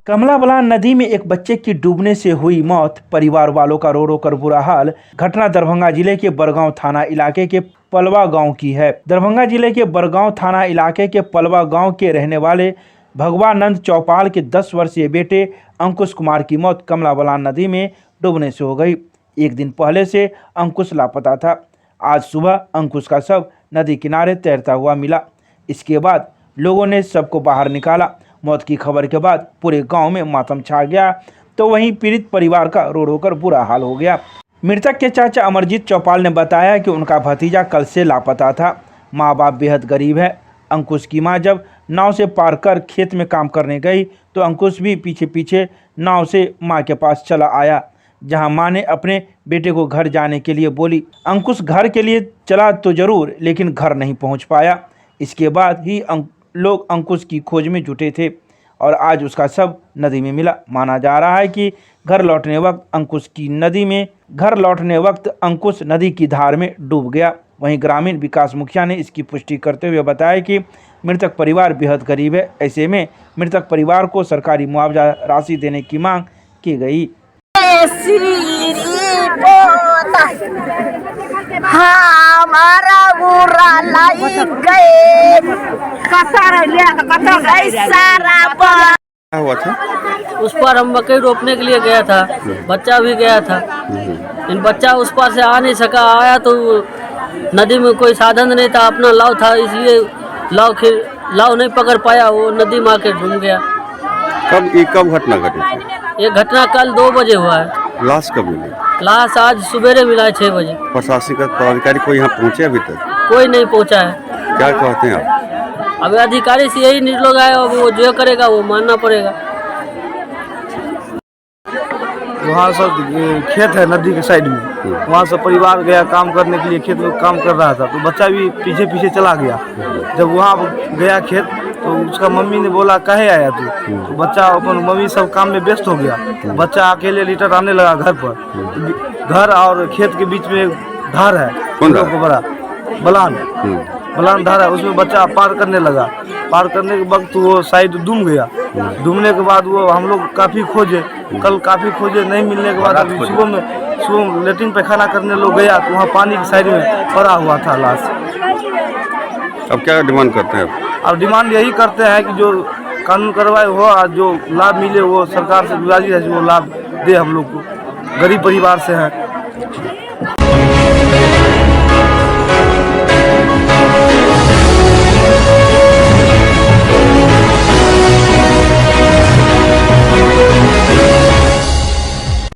कमला बलान नदी में एक बच्चे की डूबने से हुई मौत, परिवार वालों का रो रो कर बुरा हाल। घटना दरभंगा जिले के बरगांव थाना इलाके के पलवा गांव की है। दरभंगा जिले के बरगांव थाना इलाके के पलवा गांव के रहने वाले भगवानंद चौपाल के 10 वर्षीय बेटे अंकुश कुमार की मौत कमला बलान नदी में डूबने से हो गई। एक दिन पहले से अंकुश लापता था। आज सुबह अंकुश का शव नदी किनारे तैरता हुआ मिला। इसके बाद लोगों ने सबको बाहर निकाला। मौत की खबर के बाद पूरे गांव में मातम छा गया, तो वहीं पीड़ित परिवार का रो रो कर बुरा हाल हो गया। मृतक के चाचा अमरजीत चौपाल ने बताया कि उनका भतीजा कल से लापता था। माँ बाप बेहद गरीब है। अंकुश की मां जब नाव से पार कर खेत में काम करने गई तो अंकुश भी पीछे पीछे नाव से मां के पास चला आया, जहां मां ने अपने बेटे को घर जाने के लिए बोली। अंकुश घर के लिए चला तो जरूर, लेकिन घर नहीं पहुंच पाया। इसके बाद ही लोग अंकुश की खोज में जुटे थे और आज उसका शव नदी में मिला। माना जा रहा है कि घर लौटने वक्त अंकुश नदी की धार में डूब गया। वहीं ग्रामीण विकास मुखिया ने इसकी पुष्टि करते हुए बताया कि मृतक परिवार बेहद गरीब है। ऐसे में मृतक परिवार को सरकारी मुआवजा राशि देने की मांग की गई। हमारा बुरा लाई गए क्या हुआ था? उस पर हम मकई रोपने के लिए गया था, बच्चा भी गया था। इन बच्चा उस पार से आ नहीं सका। आया तो नदी में कोई साधन नहीं था, अपना लाव था, इसलिए लाव नहीं पकड़ पाया, वो नदी में आके डूब गया। कब घटना घटी थी? ये घटना कल 2 बजे हुआ है। लाश कब मिली? लाश आज सवेरे मिला है 6 बजे। प्रशासनिक पदाधिकारी कोई यहाँ पहुँचे अभी तक? कोई नहीं पहुँचा है। क्या कहते हैं आप? अब अधिकारी से यही निर्लोग आए, अब वो जो करेगा वो मानना पड़ेगा। वहाँ सब खेत है नदी के साइड में, वहाँ से परिवार गया काम करने के लिए, खेत में काम कर रहा था, तो बच्चा भी पीछे पीछे चला गया। जब वहाँ गया खेत तो उसका मम्मी ने बोला काहे आया तू, तो बच्चा अपन मम्मी सब काम में व्यस्त हो गया। बच्चा अकेले रिटर्न आने लगा घर पर। घर और खेत के बीच में धार है, बड़ा बलान धार है, उसमें बच्चा पार करने लगा। पार करने के वक्त वो साइड डूब गया। डूबने के बाद वो हम लोग काफ़ी खोजे, कल काफ़ी खोजे, नहीं मिलने के बाद अभी सुबह लेटरिन पैखाना करने लोग गया तो वहाँ पानी की साइड में पड़ा हुआ था लाश। अब क्या डिमांड करते हैं? अब डिमांड यही करते हैं कि जो कानून कार्रवाई हो और जो लाभ मिले वो सरकार से गुजारिश है, जो लाभ दे हम लोग को, गरीब परिवार से हैं।